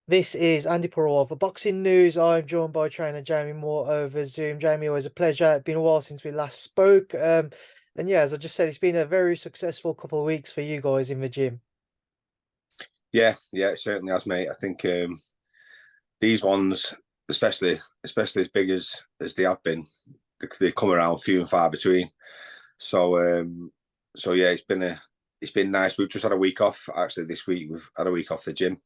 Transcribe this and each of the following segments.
This is Andi Purewal for Boxing News. I'm joined by trainer Jamie Moore over Zoom. Jamie, always a pleasure. It's been a while since we last spoke. And yeah, as I just said, it's been a very successful couple of weeks for you guys in the gym. Yeah, it certainly has, mate. I think these ones, especially as big as they have been, they come around few and far between. So yeah, it's been nice. We've just had a week off. Actually, this week we've had a week off the gym.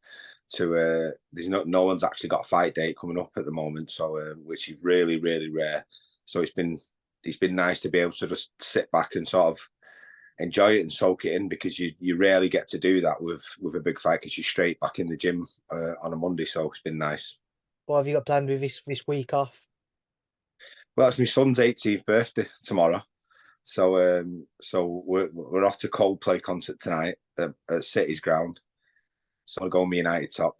There's no one's actually got a fight date coming up at the moment, so which is really rare. So it's been nice to be able to just sit back and sort of enjoy it and soak it in, because you rarely get to do that with a big fight, because you're straight back in the gym on a Monday. So it's been nice. What have you got planned with this week off? Well, it's my son's 18th birthday tomorrow, so we're off to Coldplay concert tonight at City's ground. So I'll go me United top,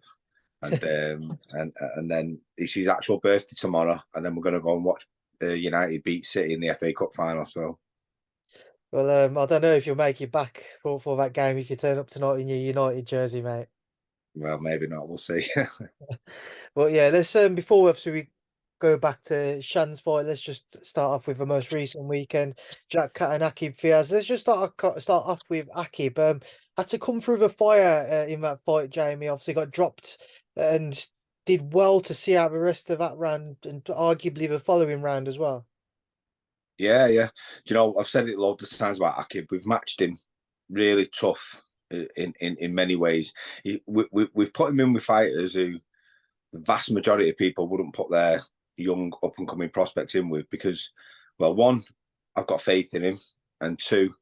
and and then it's his actual birthday tomorrow, and then we're going to go and watch United beat City in the FA Cup final. So Well, I don't know if you'll make it back for that game if you turn up tonight in your United jersey, mate. well, maybe not. We'll see. But yeah, let's before obviously we go back to Shan's fight, let's just start off with the most recent weekend. Jack Cat and Aqib Fiaz. Let's just start off with Aqib. Had to come through the fire in that fight, Jamie. Obviously got dropped and did well to see out the rest of that round and arguably the following round as well. Yeah. Do you know, I've said it loads of times about Aqib. We've matched him really tough in many ways. We've put him in with fighters who the vast majority of people wouldn't put their young up and coming prospects in with, because, well, one, I've got faith in him, and two,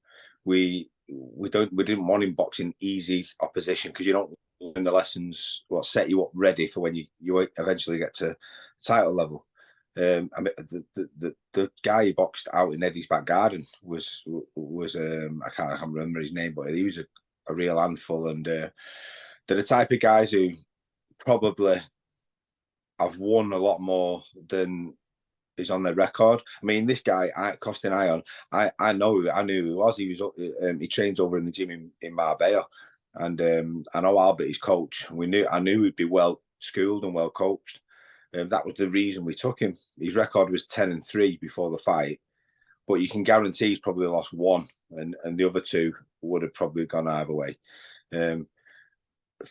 we didn't want him boxing easy opposition, because you don't learn the lessons what set you up ready for when you eventually get to title level. I mean, the guy he boxed out in Eddie's back garden was I can't remember his name, but he was a real handful, and they're the type of guys who probably have won a lot more than is on their record. I mean, this guy, Costin Ion, I knew who he was. He trains over in the gym in Marbella, and I know Albert, his coach. I knew he'd be well schooled and well coached. That was the reason we took him. His record was 10-3 before the fight, but you can guarantee he's probably lost one, and the other two would have probably gone either way.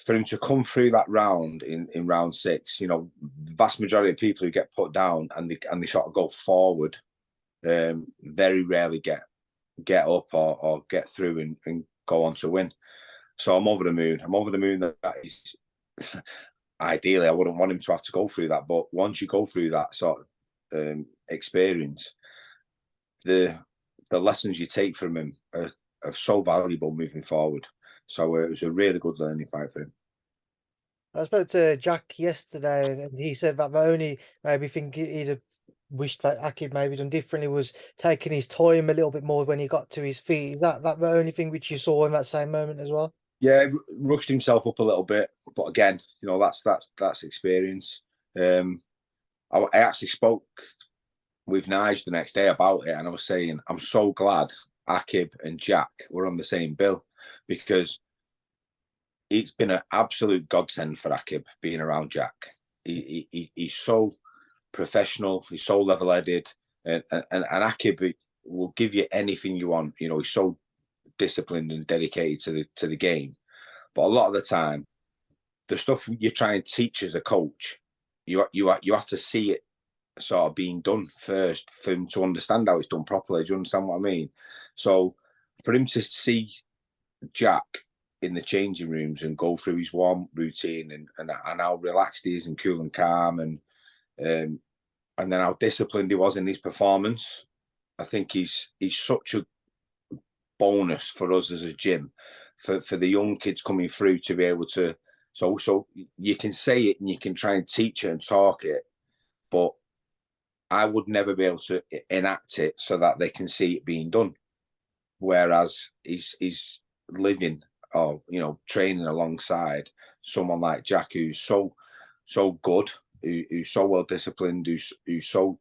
For him to come through that round in round 6, you know, the vast majority of people who get put down and they sort of go forward, very rarely get up or get through and go on to win. So I'm over the moon. I'm over the moon that is ideally, I wouldn't want him to have to go through that. But once you go through that sort of experience, the lessons you take from him are so valuable moving forward. So it was a really good learning fight for him. I spoke to Jack yesterday, and he said that the only maybe thing he'd have wished that Aqib maybe done differently was taking his time a little bit more when he got to his feet. Is that the only thing which you saw in that same moment as well? Yeah, rushed himself up a little bit, but again, you know, that's experience. I actually spoke with Nige the next day about it, and I was saying I'm so glad Aqib and Jack were on the same bill, because it's been an absolute godsend for Aqib being around Jack. He's so professional, he's so level-headed, and Aqib will give you anything you want. You know, he's so disciplined and dedicated to the game. But a lot of the time, the stuff you try and teach as a coach, you have to see it sort of being done first for him to understand how it's done properly. Do you understand what I mean? So for him to see Jack in the changing rooms and go through his warm routine and how relaxed he is and cool and calm, and then how disciplined he was in his performance, I think he's such a bonus for us as a gym, for the young kids coming through to be able to. So you can say it and you can try and teach it and talk it, but I would never be able to enact it so that they can see it being done. Whereas he's living, or, you know, training alongside someone like Jack, who's so good, who's so well disciplined, who's so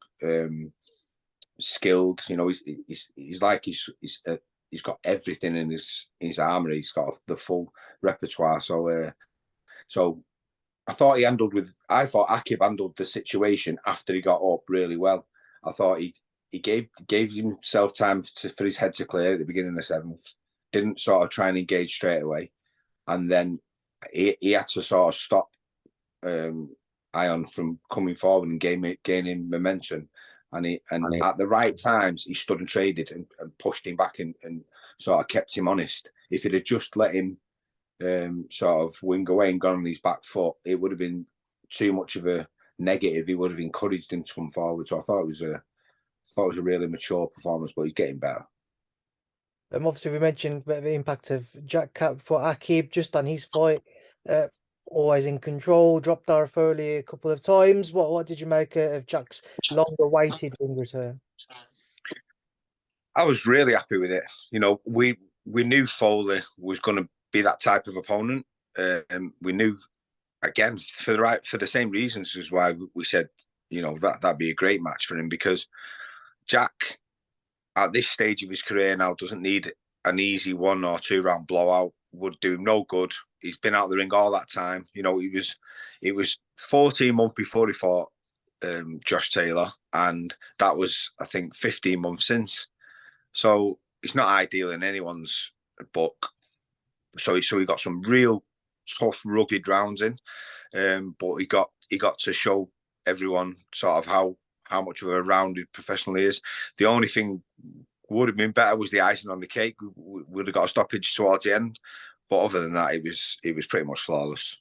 skilled. You know, he's like he's got everything in his armory. He's got the full repertoire. So I thought Aqib handled the situation after he got up really well. I thought he gave himself time for his head to clear at the beginning of the seventh. Didn't sort of try and engage straight away, and then he had to sort of stop Ion from coming forward and gaining momentum. And at the right times he stood and traded and pushed him back and sort of kept him honest. If he'd have just let him sort of wing away and gone on his back foot, it would have been too much of a negative. He would have encouraged him to come forward. So I thought it was a really mature performance, but he's getting better. Obviously, we mentioned the impact of Jack for Aqib just on his fight. Always in control, dropped Darragh Foley a couple of times. What did you make of Jack's long-awaited ring return? I was really happy with it. You know, we knew Foley was going to be that type of opponent. We knew, again, for the same reasons as why we said, you know, that'd be a great match for him, because Jack, at this stage of his career now, doesn't need an easy 1 or 2 round blowout. Would do him no good. He's been out the ring all that time. You know, it was 14 months before he fought Josh Taylor, and that was, I think, 15 months since. So it's not ideal in anyone's book. So he got some real tough, rugged rounds in, but he got to show everyone sort of how much of a rounded professional he is. The only thing would have been better was the icing on the cake. We would have got a stoppage towards the end, but other than that, it was pretty much flawless.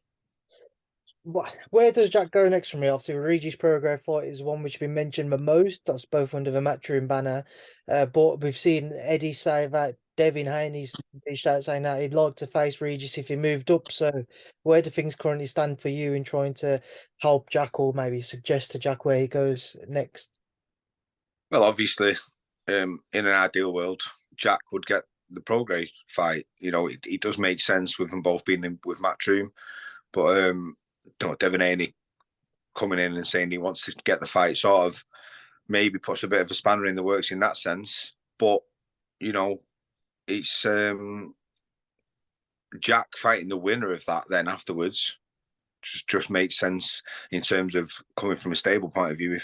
Where does Jack go next from here? Obviously, Regis Prograis fight is one which has been mentioned the most. That's both under the Matchroom banner. But we've seen Eddie say that Devin Haney's reached out saying that he'd like to face Regis if he moved up. So where do things currently stand for you in trying to help Jack, or maybe suggest to Jack where he goes next? Well, obviously, in an ideal world, Jack would get the Prograis fight. You know, it does make sense with them both being with Matchroom. But Devin Haney coming in and saying he wants to get the fight sort of maybe puts a bit of a spanner in the works in that sense. But, you know, it's Jack fighting the winner of that then afterwards just makes sense in terms of coming from a stable point of view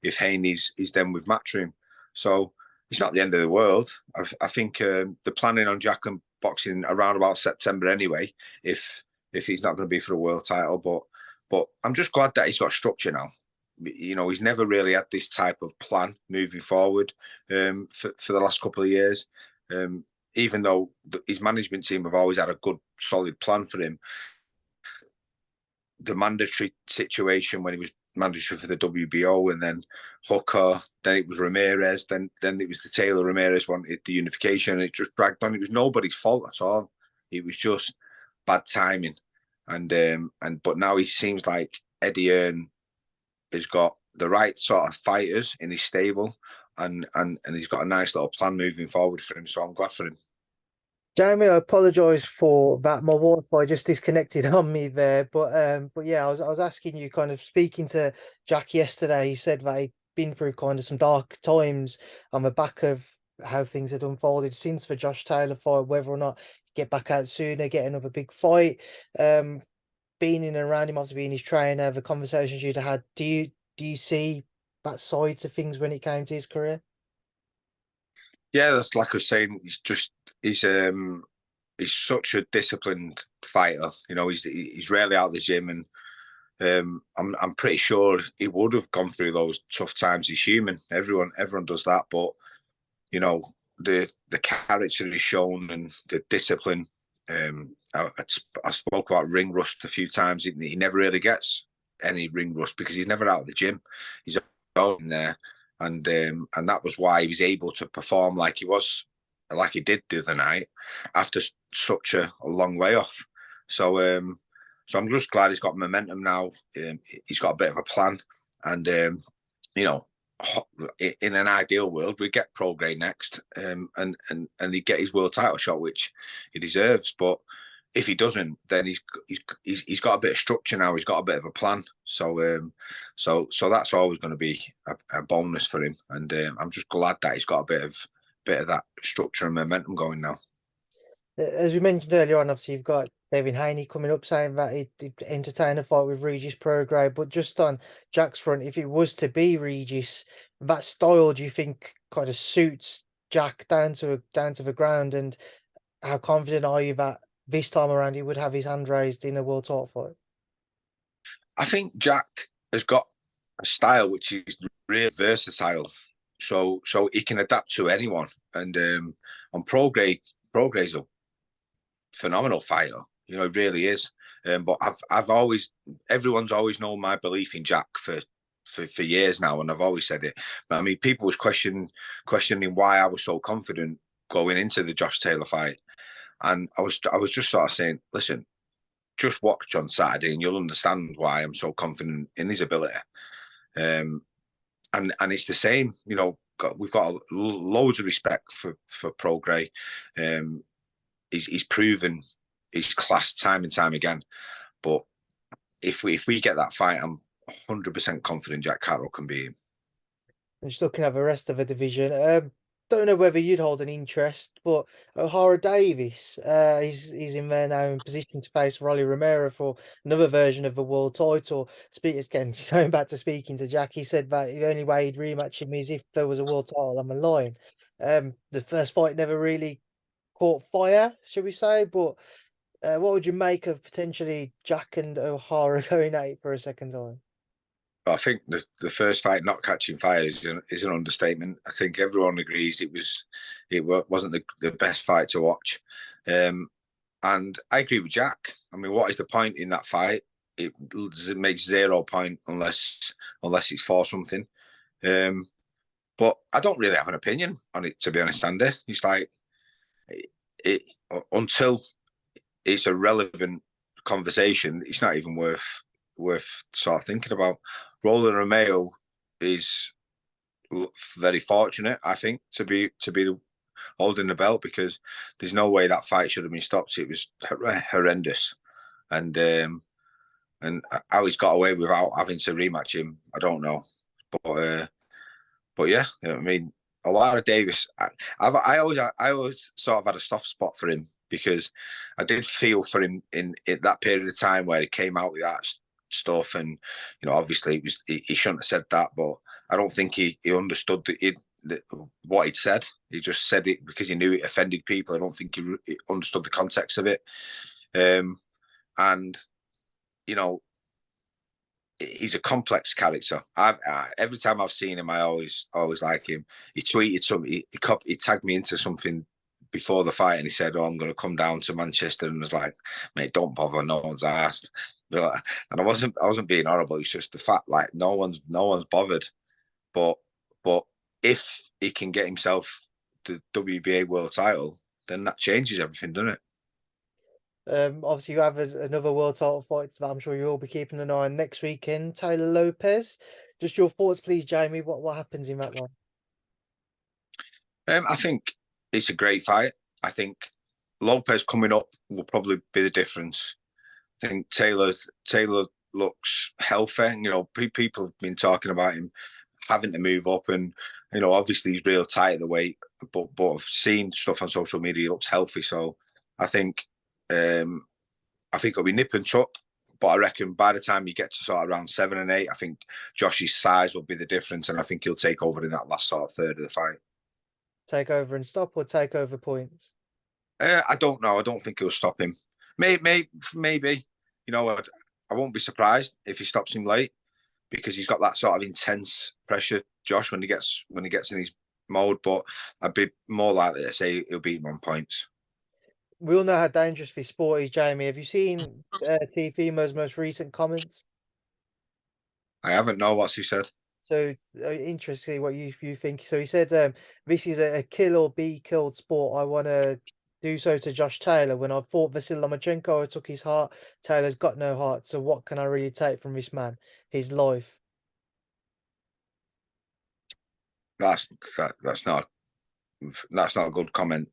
if Haney's is then with Matchroom. So it's not the end of the world. I think they're planning on Jack and boxing around about September anyway, if he's not going to be for a world title. But I'm just glad that he's got structure now. You know, he's never really had this type of plan moving forward for the last couple of years. Even though his management team have always had a good, solid plan for him. The mandatory situation when he was mandatory for the WBO, and then Hooker, then it was Ramirez, then it was the Taylor Ramirez wanted the unification, and it just dragged on. It was nobody's fault at all. It was just bad timing. But now he seems like Eddie Hearn has got the right sort of fighters in his stable, and he's got a nice little plan moving forward for him. So I'm glad for him. Jamie, I apologise for that. My Wi-Fi just disconnected on me there. But yeah, I was asking you, kind of speaking to Jack yesterday. He said that he'd been through kind of some dark times on the back of how things had unfolded since the Josh Taylor fight, whether or not get back out sooner, get another big fight. Being in and around him, obviously being his trainer, the conversations you'd had. Do you see that side to things when it came to his career? Yeah, that's like I was saying. He's such a disciplined fighter. You know, he's rarely out of the gym, and I'm pretty sure he would have gone through those tough times. He's human. Everyone does that, but you know, the character he's shown and the discipline. I spoke about ring rust a few times. He never really gets any ring rust because he's never out of the gym. He's all in there. And that was why he was able to perform like he did the other night after such a long layoff. So I'm just glad he's got momentum now. He's got a bit of a plan, and you know, in an ideal world, we get Prograis next, and he get his world title shot, which he deserves. But if he doesn't, then he's got a bit of structure now. He's got a bit of a plan. So that's always going to be a bonus for him. And I'm just glad that he's got a bit of that structure and momentum going now. As we mentioned earlier on, obviously you've got Devin Haney coming up saying that he'd entertain a fight with Regis Prograis. But just on Jack's front, if it was to be Regis, that style, do you think kind of suits Jack down to the ground? And how confident are you that this time around he would have his hand raised in a world title fight? I think Jack has got a style which is really versatile, so he can adapt to anyone. And on Prograis a phenomenal fighter. You know, it really is. But everyone's always known my belief in Jack for years now, and I've always said it. But I mean, people was questioning why I was so confident going into the Josh Taylor fight, and I was just sort of saying, listen, just watch on Saturday, and you'll understand why I'm so confident in his ability. And it's the same. You know, we've got loads of respect for Prograis. He's proven his class time and time again. But if we get that fight, I'm 100% confident Jack Catterall can beat him. I'm just looking at the rest of the division. Don't know whether you'd hold an interest, but Darragh-Davies, he's in there now in position to face Rolly Romero for another version of the world title. Again, going back to speaking to Jack, he said that the only way he'd rematch him is if there was a world title on the line. The first fight never really caught fire, should we say? But what would you make of potentially Jack and O'Hara going at it for a second time? I think the first fight not catching fire is an understatement. I think everyone agrees it wasn't the best fight to watch, and I agree with Jack. I mean, what is the point in that fight? It makes 0 point unless it's for something. But I don't really have an opinion on it, to be honest, Andy. It's like until it's a relevant conversation, it's not even worth sort of thinking about. Roland Romeo is very fortunate, I think, to be holding the belt, because there's no way that fight should have been stopped. It was horrendous, and how he's got away without having to rematch him, I don't know. But yeah, I mean, a lot of Davis. I always sort of had a soft spot for him, because I did feel for him in that period of time where he came out with that stuff, and you know, obviously he shouldn't have said that, but I don't think he understood what he'd said. He just said it because he knew it offended people. I don't think he understood the context of it. And you know, he's a complex character. Every time I've seen him, I always like him. He tweeted something. He tagged me into something before the fight, and he said, "Oh, I'm going to come down to Manchester," and I was like, "Mate, don't bother. No one's asked." But, and I wasn't being horrible. It's just the fact, like, no one's bothered. But if he can get himself the WBA world title, then that changes everything, doesn't it? Obviously you have another world title fight that I'm sure you'll be keeping an eye on next weekend. Taylor-Lopez. Just your thoughts, please, Jamie. What happens in that one? I think it's a great fight. I think Lopez coming up will probably be the difference. I think Taylor looks healthy. You know, people have been talking about him having to move up, and you know, obviously he's real tight at the weight. But I've seen stuff on social media. He looks healthy, so I think it'll be nip and tuck. But I reckon by the time you get to sort of around 7 and 8, I think Josh's size will be the difference, and I think he'll take over in that last sort of third of the fight. Take over and stop, or take over points? I don't know. I don't think he'll stop him. Maybe. You know, I won't be surprised if he stops him late, because he's got that sort of intense pressure, Josh, when he gets in his mode. But I'd be more likely to say he'll beat him on points. We all know how dangerous this sport is, Jamie. Have you seen Teofimo's most recent comments? I haven't. Know what's he said. So interesting what you think. So he said, "This is a kill or be killed sport. I want to do so to Josh Taylor. When I fought Vasil Lomachenko, I took his heart. Taylor's got no heart. So what can I really take from this man? His life." That's not a good comment.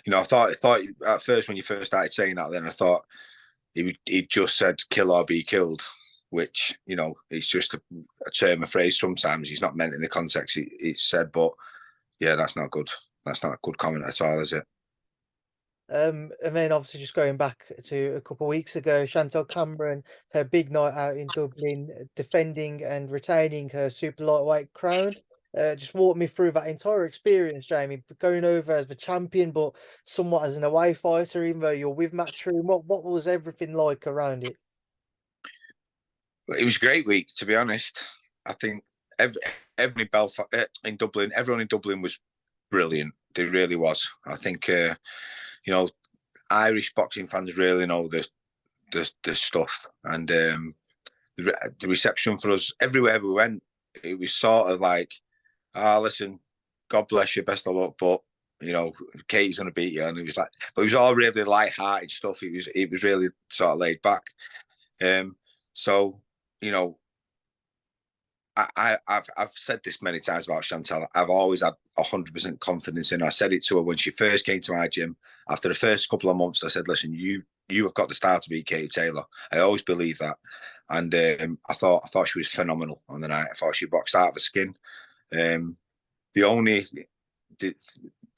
You know, I thought at first, when you first started saying that, then I thought he just said kill or be killed, which, you know, it's just a term, a phrase. Sometimes he's not meant in the context it's said. But yeah, that's not good. That's not a good comment at all, is it? And then obviously just going back to a couple of weeks ago, Chantel Cameron, her big night out in Dublin, defending and retaining her super lightweight crown. Just walk me through that entire experience, Jamie, going over as the champion, but somewhat as an away fighter, even though you're with Matchroom. What was everything like around it? It was a great week, to be honest. I think every in Dublin, everyone in Dublin was brilliant. It really was. I think Irish boxing fans really know the stuff, and the reception for us everywhere we went, it was sort of like, listen, God bless you, best of luck, but Katie's going to beat you, and it was like, but it was all really light-hearted stuff. It was really sort of laid back. So I've said this many times about Chantel. I've always had 100% confidence in her. I said it to her when she first came to my gym. After the first couple of months, I said, listen, you have got the style to beat Katie Taylor. I always believe that. And I thought she was phenomenal on the night. I thought she boxed out of the skin.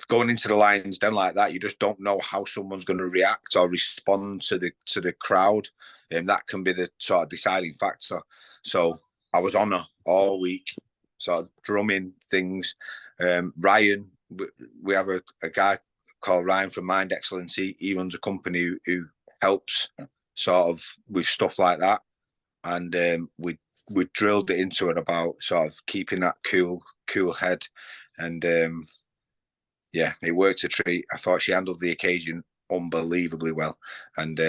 Going into the Lions Den like that, you just don't know how someone's going to react or respond to the crowd. That can be the sort of deciding factor. So I was on her all week, sort of drumming things. Ryan, we have a guy called Ryan from Mind Excellence. He runs a company who helps sort of with stuff like that. And we drilled it into it about sort of keeping that cool head. And it worked a treat. I thought she handled the occasion unbelievably well. And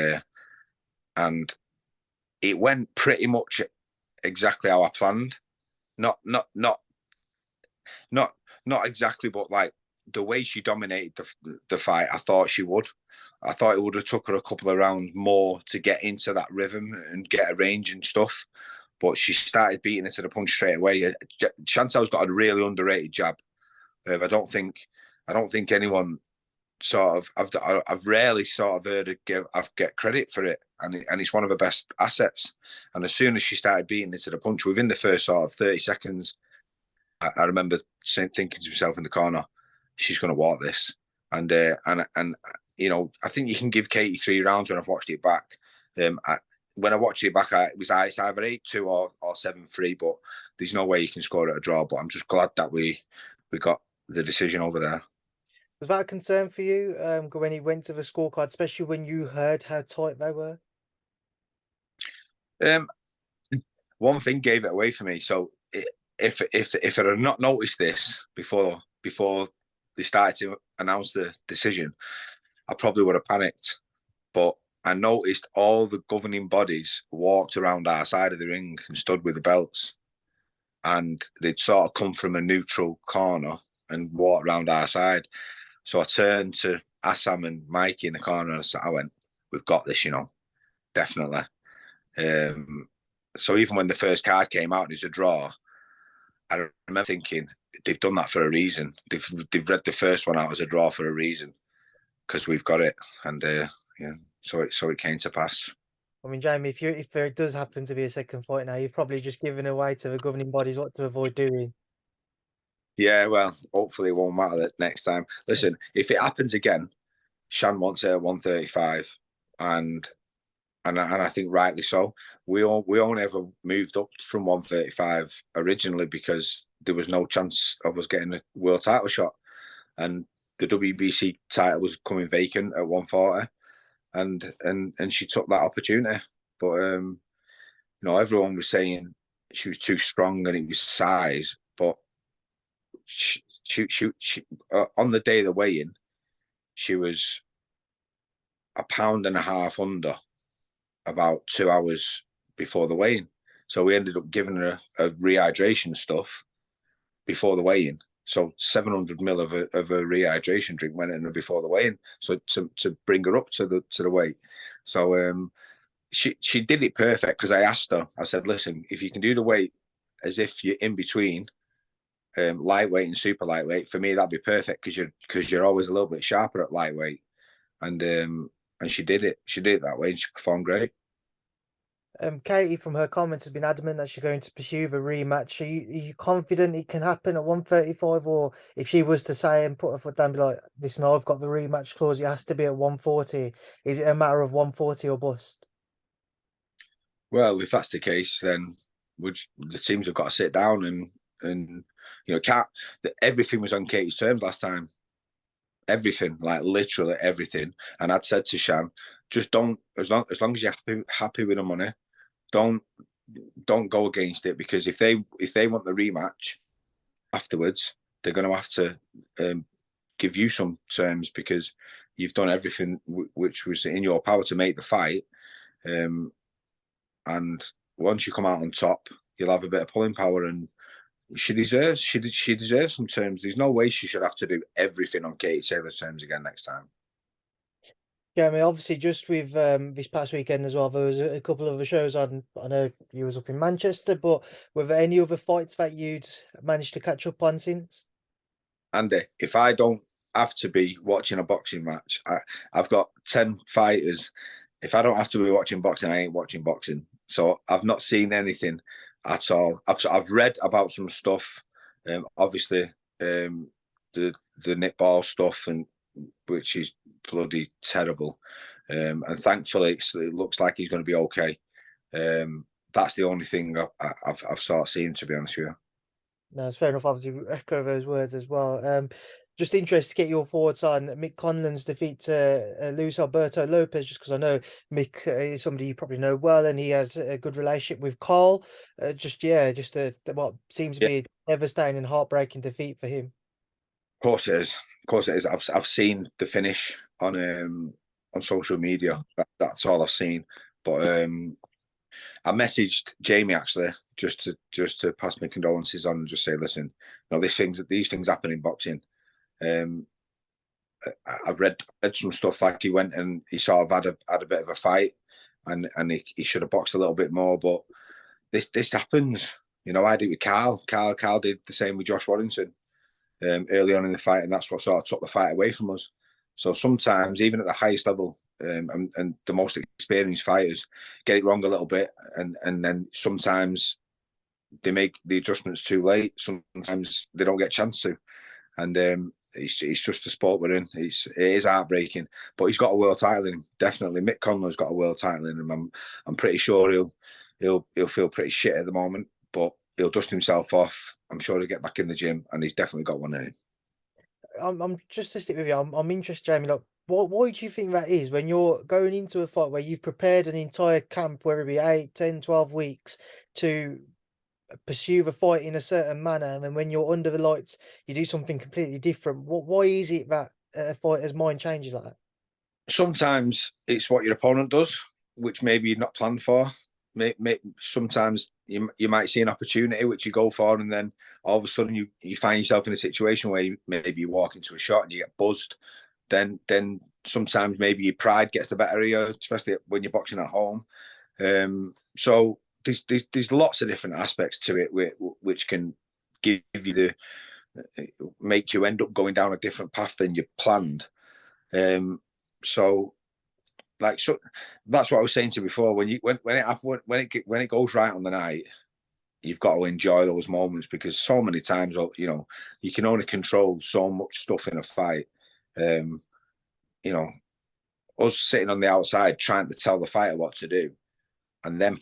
it went pretty much exactly how I planned. Not exactly, but like the way she dominated the fight, I thought she would. I thought it would have took her a couple of rounds more to get into that rhythm and get a range and stuff. But she started beating it to the punch straight away. Chantel's got a really underrated jab. I don't think anyone sort of. I've rarely sort of heard her get credit for it, and it's one of the best assets. And as soon as she started beating it to the punch, within the first sort of 30 seconds, I remember thinking to myself in the corner, she's going to walk this. And I think you can give Katie 3 rounds when I've watched it back. When I watched it back, it was either 8-2 or 7-3, but there's no way you can score at a draw. But I'm just glad that we got the decision over there. Was that a concern for you when he went to the scorecard, especially when you heard how tight they were? One thing gave it away for me. So if I had not noticed this before they started to announce the decision, I probably would have panicked. But I noticed all the governing bodies walked around our side of the ring and stood with the belts. And they'd sort of come from a neutral corner and walked around our side. So I turned to Assam and Mikey in the corner and I went, we've got this, definitely. So even when the first card came out and it was a draw, I remember thinking, they've done that for a reason. They've read the first one out as a draw for a reason, because we've got it. And so it came to pass. I mean, Jamie, if there does happen to be a second fight now, you've probably just given away to the governing bodies what to avoid doing. Yeah, well, hopefully it won't matter next time. Listen, if it happens again, Shan wants her at 135, and I think rightly so. We only ever moved up from 135 originally because there was no chance of us getting a world title shot, and the WBC title was coming vacant at 140, and she took that opportunity. But everyone was saying she was too strong and it was size, but she on the day of the weigh-in, she was 1.5 pounds under about 2 hours before the weigh-in. So we ended up giving her a rehydration stuff before the weigh-in. So 700 ml of a rehydration drink went in her before the weigh-in. So to bring her up to the weight. So she did it perfect, because I asked her, I said, listen, if you can do the weight as if you're in between lightweight and super lightweight, for me that'd be perfect, because you're always a little bit sharper at lightweight. And she did it. She did it that way, and she performed great. Katie, from her comments, has been adamant that she's going to pursue the rematch. Are you confident it can happen at 135, or if she was to say and put her foot down, be like, "Listen, I've got the rematch clause. It has to be at 140." Is it a matter of 140 or bust? Well, if that's the case, then the teams have got to sit down and can't. Everything was on Katie's terms last time. Everything, like literally everything. And I'd said to Shan, just don't, as long as you're happy with the money, don't go against it, because if they want the rematch afterwards, they're going to have to give you some terms, because you've done everything which was in your power to make the fight. And once you come out on top, you'll have a bit of pulling power, and she deserves some terms. There's no way she should have to do everything on Katie Taylor's terms again next time. Yeah, I mean, obviously, just with this past weekend as well, there was a couple of the shows on. I know you was up in Manchester, but were there any other fights that you'd managed to catch up on since? Andy, if I don't have to be watching a boxing match, I've got 10 fighters. If I don't have to be watching boxing, I ain't watching boxing. So I've not seen anything at all. I've read about some stuff, obviously the netball stuff, and which is bloody terrible. And thankfully, it looks like he's going to be okay. That's the only thing I've sort of seen, to be honest with you. No, it's fair enough. Obviously, we echo those words as well. Just interested to get your thoughts on Mick Conlan's defeat to Luis Alberto Lopez, just because I know Mick is somebody you probably know well, and he has a good relationship with Carl. Just what seems to Yeah, be a devastating and heartbreaking defeat for him. of course it is. Of course it is. I've seen the finish on social media. That's all I've seen. But I messaged Jamie actually just to pass my condolences on and just say, listen, these things happen in boxing. I've read some stuff, like he went and he sort of had a bit of a fight, and he should have boxed a little bit more. But this happens. I did with Carl. Carl did the same with Josh Warrington early on in the fight, and that's what sort of took the fight away from us. So sometimes, even at the highest level, and the most experienced fighters get it wrong a little bit, and then sometimes they make the adjustments too late. Sometimes they don't get a chance to, and it's just the sport we're in. It is heartbreaking, but he's got a world title in him. Definitely, Mick Conlan's got a world title in him. I'm pretty sure he'll feel pretty shit at the moment, but he'll dust himself off. I'm sure he'll get back in the gym, and he's definitely got one in him. I'm just to stick with you. I'm interested, Jamie. Like, why do you think that is when you're going into a fight where you've prepared an entire camp, whether it be 8, 10, 12 weeks, to pursue the fight in a certain manner, and then when you're under the lights, you do something completely different? Why is it that a fighter's mind changes like that? Sometimes it's what your opponent does, which maybe you've not planned for. Sometimes you might see an opportunity which you go for, and then all of a sudden you find yourself in a situation where maybe you walk into a shot and you get buzzed. Then sometimes maybe your pride gets the better of you, especially when you're boxing at home. So there's lots of different aspects to it which can give you make you end up going down a different path than you planned. So that's what I was saying to you before. When it goes right on the night, you've got to enjoy those moments, because so many times, you can only control so much stuff in a fight. Us sitting on the outside trying to tell the fighter what to do, and then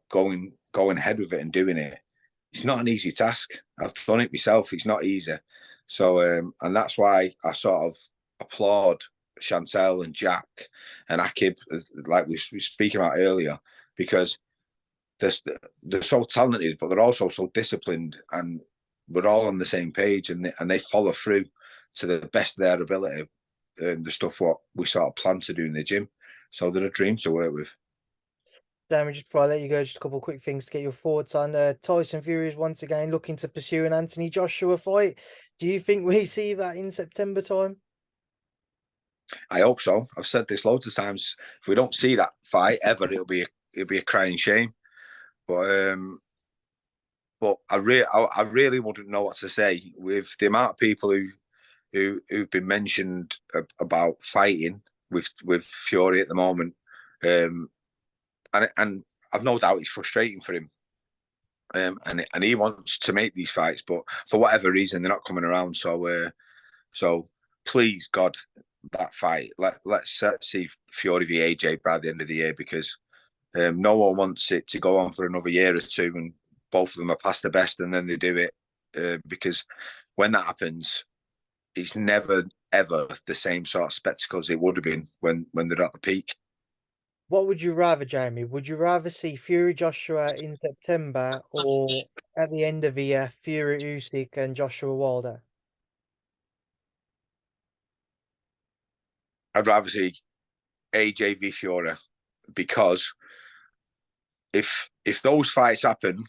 going ahead with it and doing it. It's not an easy task. I've done it myself. It's not easy. So, and that's why I sort of applaud Chantel and Jack and Aqib, like we were speaking about earlier, because they're so talented, but they're also so disciplined, and we're all on the same page, and they follow through to the best of their ability, the stuff what we sort of plan to do in the gym. So they're a dream to work with. Jamie, just before I let you go, just a couple of quick things to get your thoughts on. Tyson Fury is once again looking to pursue an Anthony Joshua fight. Do you think we see that in September time? I hope so. I've said this loads of times. If we don't see that fight ever, it'll be a crying shame. But I really wouldn't know what to say with the amount of people who've been mentioned about fighting with Fury at the moment. And I've no doubt it's frustrating for him. And he wants to make these fights, but for whatever reason, they're not coming around. So please, God, that fight. Let's see Fury v AJ by the end of the year, because no one wants it to go on for another year or two, and both of them are past the best, and then they do it. Because when that happens, it's never ever the same sort of spectacle as it would have been when they're at the peak. What would you rather, Jamie? Would you rather see Fury Joshua in September, or at the end of the year, Fury Usyk and Joshua Wilder? I'd rather see AJ v Fury, because if those fights happen,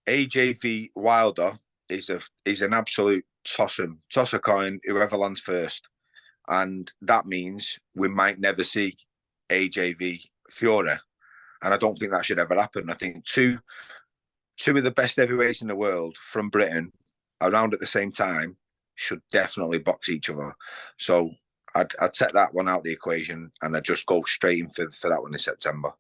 AJ v Wilder is an absolute toss a coin, whoever lands first, and that means we might never see AJ v Fury, and I don't think that should ever happen. I think two of the best heavyweights in the world from Britain around at the same time should definitely box each other. So I'd take that one out of the equation, and I'd just go straight in for that one in September.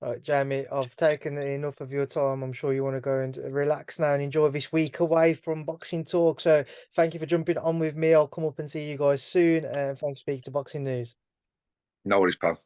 All right, Jamie, I've taken enough of your time. I'm sure you want to go and relax now and enjoy this week away from boxing talk. So thank you for jumping on with me. I'll come up and see you guys soon. And thanks for speaking to Boxing News. No worries, pal.